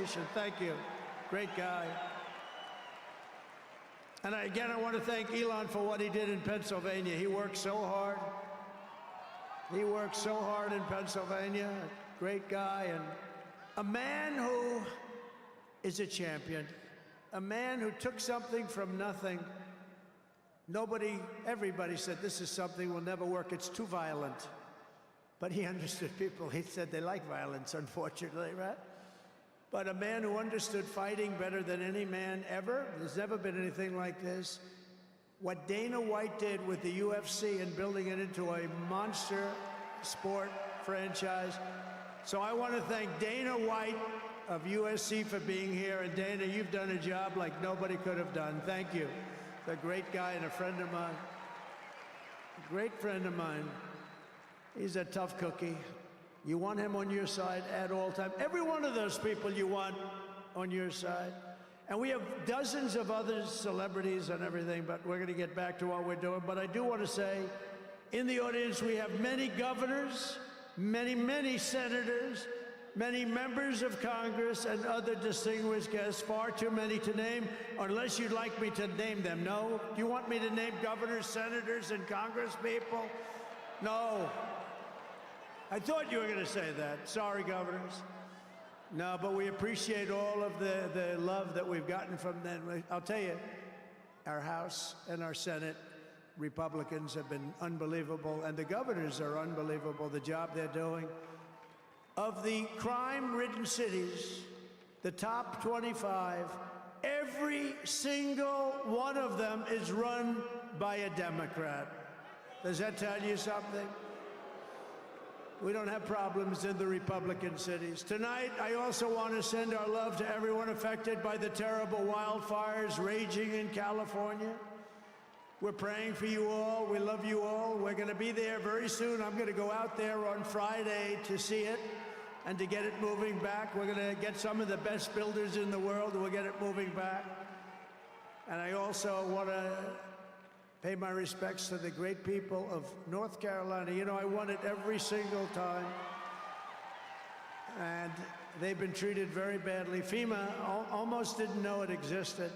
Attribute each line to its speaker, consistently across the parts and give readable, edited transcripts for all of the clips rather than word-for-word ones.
Speaker 1: assassination. Thank you. Great guy. And again, I want to thank Elon for what he did in Pennsylvania. He worked so hard. He worked so hard in Pennsylvania. Great guy, and a man who is a champion. A man who took something from nothing. Everybody said, this is something will never work. It's too violent. But he understood people. He said they like violence, unfortunately, right? But a man who understood fighting better than any man ever. There's never been anything like this. What Dana White did with the UFC and building it into a monster sport franchise. So I want to thank Dana White of USC for being here. And Dana, you've done a job like nobody could have done. Thank you. He's a great guy and a friend of mine. A great friend of mine. He's a tough cookie. You want him on your side at all times. Every one of those people you want on your side. And we have dozens of other celebrities and everything, but we're going to get back to what we're doing. But I do want to say, in the audience, we have many governors, many senators, many members of Congress, and other distinguished guests, far too many to name, unless you'd like me to name them. No? Do you want me to name governors, senators, and Congress people? No. I thought you were going to say that. Sorry, governors. No, but we appreciate all of the love that we've gotten from them. I'll tell you, our House and our Senate Republicans have been unbelievable, and the governors are unbelievable, the job they're doing. Of the crime-ridden cities, the top 25, every single one of them is run by a Democrat. Does that tell you something? We don't have problems in the Republican cities. Tonight, I also want to send our love to everyone affected by the terrible wildfires raging in California. We're praying for you all. We love you all. We're going to be there very soon. I'm going to go out there on Friday to see it and to get it moving back. We're going to get some of the best builders in the world, and we'll get it moving back. And I also want to pay my respects to the great people of North Carolina. You know, I won it every single time, and they've been treated very badly. FEMA almost didn't know it existed,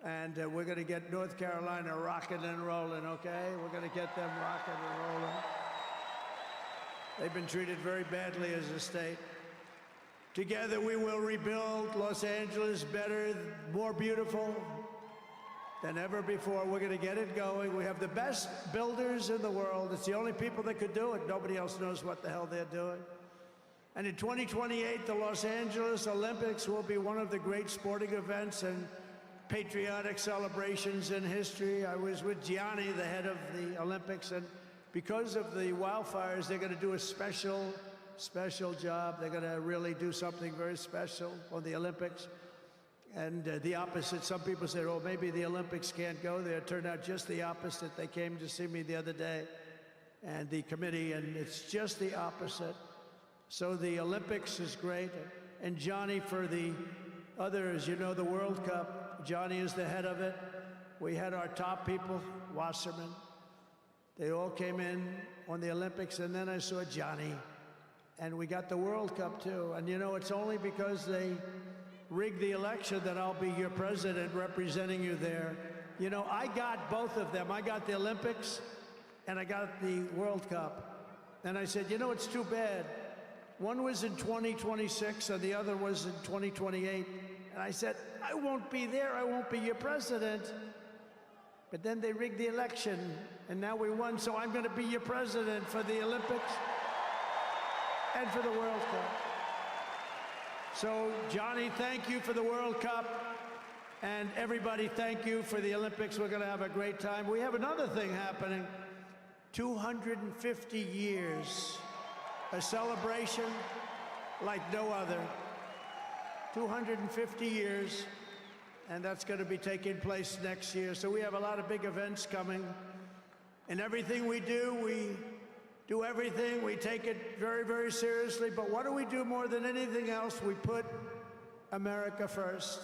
Speaker 1: and we're going to get North Carolina rocking and rolling, okay? We're going to get them rocking and rolling. They've been treated very badly as a state. Together, we will rebuild Los Angeles better, more beautiful than ever before. We're going to get it going. We have the best builders in the world. It's the only people that could do it. Nobody else knows what the hell they're doing. And in 2028, the Los Angeles Olympics will be one of the great sporting events and patriotic celebrations in history. I was with Gianni, the head of the Olympics, and because of the wildfires, they're going to do a special job. They're going to really do something very special on the Olympics. And the opposite, some people say, oh, maybe the Olympics can't go there. It turned out just the opposite. They came to see me the other day, and the committee, and it's just the opposite. So the Olympics is great. And Johnny, for the others, you know, the World Cup, Johnny is the head of it. We had our top people, Wasserman. They all came in on the Olympics, and then I saw Johnny. And we got the World Cup, too. And, you know, it's only because they rigged the election that I'll be your president representing you there. You know, I got both of them. I got the Olympics and I got the World Cup. And I said, you know, it's too bad. One was in 2026 and the other was in 2028. And I said, I won't be there. I won't be your president. But then they rigged the election and now we won. So I'm going to be your president for the Olympics and for the World Cup. So, Johnny, thank you for the World Cup. And everybody, thank you for the Olympics. We're going to have a great time. We have another thing happening. 250 years. A celebration like no other. 250 years. And that's going to be taking place next year. So we have a lot of big events coming. And everything we do everything. We take it very seriously. But what do we do more than anything else? We put America first.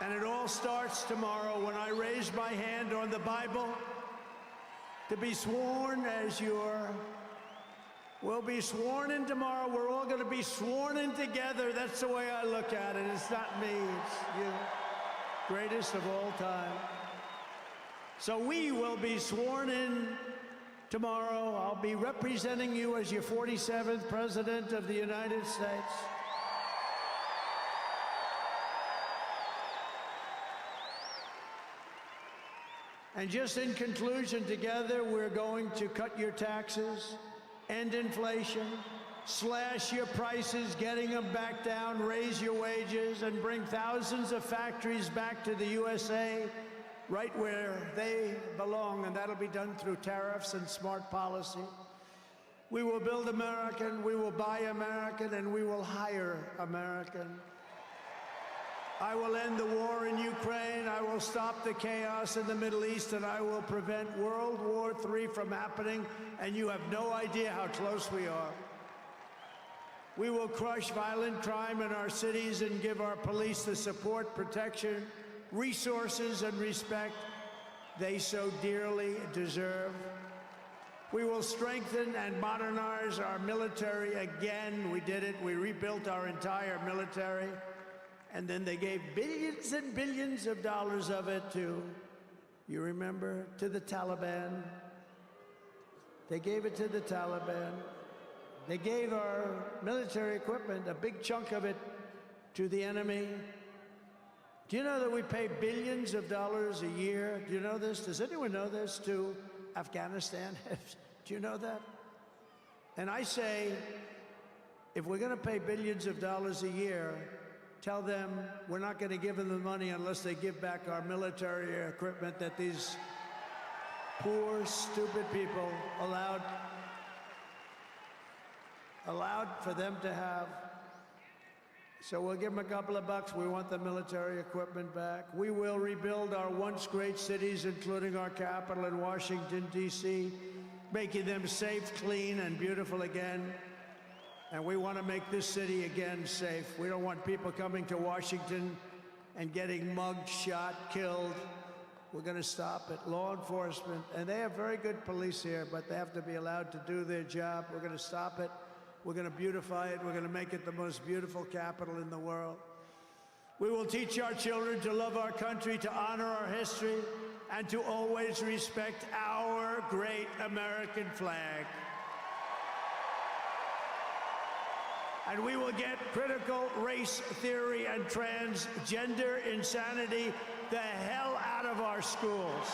Speaker 1: And it all starts tomorrow when I raise my hand on the Bible to be sworn as your We'll be sworn in tomorrow. We're all going to be sworn in together. That's the way I look at it. It's not me, it's you. Greatest of all time. So we will be sworn in tomorrow. I'll be representing you as your 47th President of the United States. And just in conclusion, together we're going to cut your taxes, end inflation, slash your prices, getting them back down, raise your wages, and bring thousands of factories back to the USA, right where they belong, and that'll be done through tariffs and smart policy. We will build American, we will buy American, and we will hire American. I will end the war in Ukraine, I will stop the chaos in the Middle East, and I will prevent World War III from happening, and you have no idea how close we are. We will crush violent crime in our cities and give our police the support, protection, resources, and respect they so dearly deserve. We will strengthen and modernize our military again. We did it. We rebuilt our entire military. And then they gave billions and billions of dollars of it to, you remember, to the Taliban. They gave it to the Taliban. They gave our military equipment, a big chunk of it, to the enemy. Do you know that we pay billions of dollars a year? Do you know this? Does anyone know this? To Afghanistan? Do you know that? And I say, if we're going to pay billions of dollars a year, tell them we're not going to give them the money unless they give back our military equipment that these poor, stupid people allowed for them to have. So we'll give them a couple of bucks. We want the military equipment back. We will rebuild our once great cities, including our capital in Washington, D.C., making them safe, clean, and beautiful again. And we want to make this city again safe. We don't want people coming to Washington and getting mugged, shot, killed. We're going to stop it. Law enforcement, and they have very good police here, but they have to be allowed to do their job. We're going to stop it. We're going to beautify it. We're going to make it the most beautiful capital in the world. We will teach our children to love our country, to honor our history, and to always respect our great American flag. And we will get critical race theory and transgender insanity the hell out of our schools.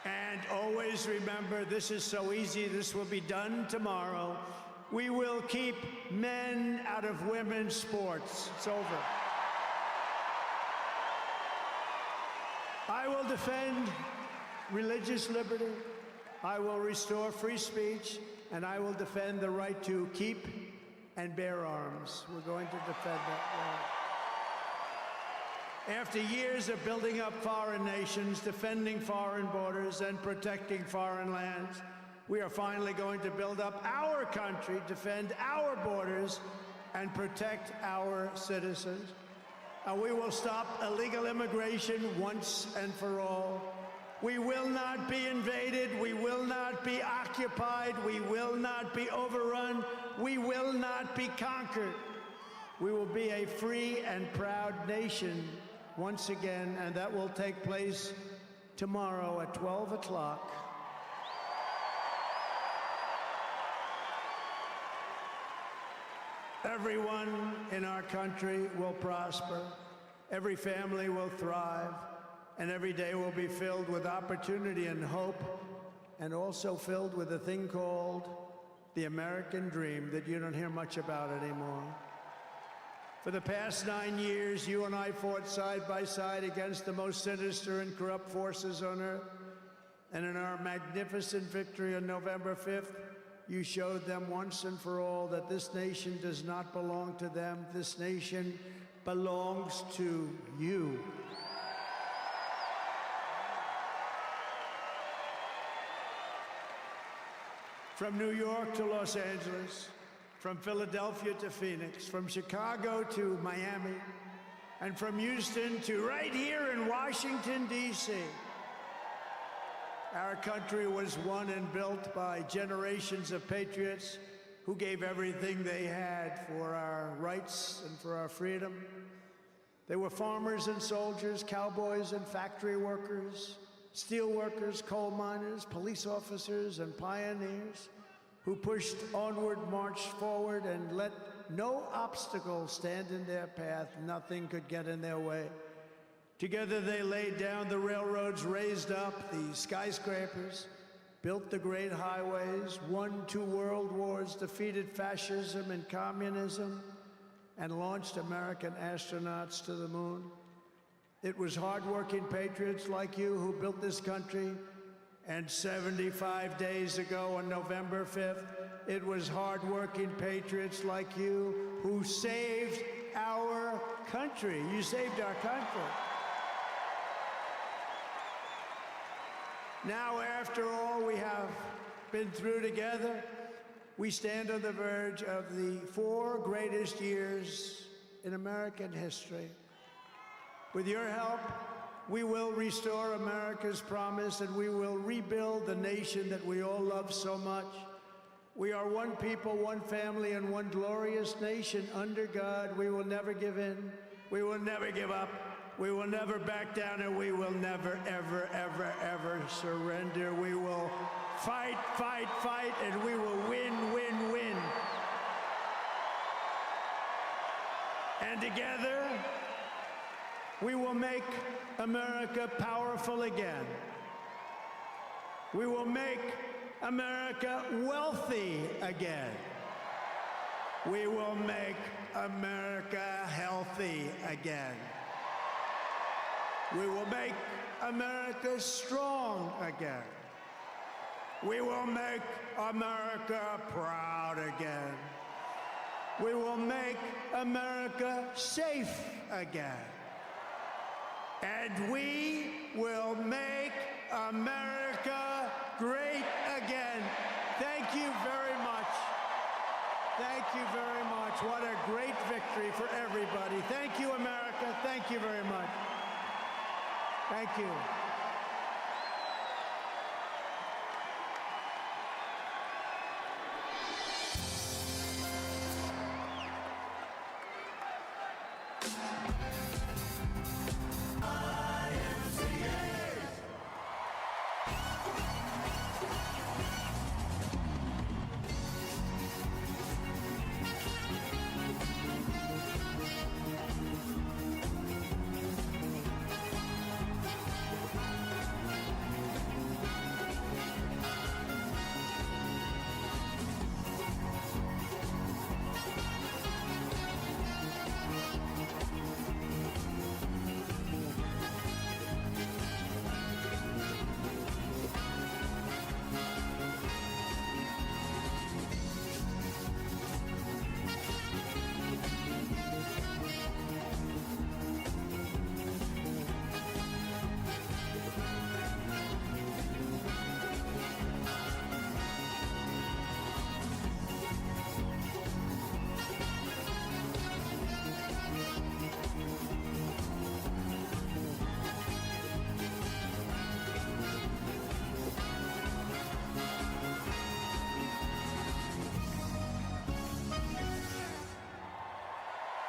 Speaker 1: And always remember, this is so easy, this will be done tomorrow. We will keep men out of women's sports. It's over. I will defend religious liberty, I will restore free speech, and I will defend the right to keep and bear arms. We're going to defend that right. After years of building up foreign nations, defending foreign borders, and protecting foreign lands, we are finally going to build up our country, defend our borders, and protect our citizens. And we will stop illegal immigration once and for all. We will not be invaded. We will not be occupied. We will not be overrun. We will not be conquered. We will be a free and proud nation once again, and that will take place tomorrow at 12 o'clock. Everyone in our country will prosper, every family will thrive, and every day will be filled with opportunity and hope, and also filled with a thing called the American dream that you don't hear much about anymore. For the past 9 years, you and I fought side by side against the most sinister and corrupt forces on earth, and in our magnificent victory on November 5th, you showed them once and for all that this nation does not belong to them. This nation belongs to you. From New York to Los Angeles, from Philadelphia to Phoenix, from Chicago to Miami, and from Houston to right here in Washington, D.C. Our country was won and built by generations of patriots who gave everything they had for our rights and for our freedom. They were farmers and soldiers, cowboys and factory workers, steel workers, coal miners, police officers, and pioneers who pushed onward, marched forward, and let no obstacle stand in their path. Nothing could get in their way. Together they laid down the railroads, raised up the skyscrapers, built the great highways, won 2 world wars, defeated fascism and communism, and launched American astronauts to the moon. It was hard-working patriots like you who built this country, and 75 days ago on November 5th, it was hard-working patriots like you who saved our country. You saved our country. Now, after all we have been through together, we stand on the verge of the 4 greatest years in American history. With your help, we will restore America's promise, and we will rebuild the nation that we all love so much. We are one people, one family, and one glorious nation under God. We will never give in. We will never give up. We will never back down, and we will never, ever, ever, ever surrender. We will fight, fight, fight, and we will win, win, win. And together, we will make America powerful again. We will make America wealthy again. We will make America healthy again. We will make America strong again. We will make America proud again. We will make America safe again. And we will make America great again. Thank you very much. Thank you very much. What a great victory for everybody. Thank you, America. Thank you very much. Thank you.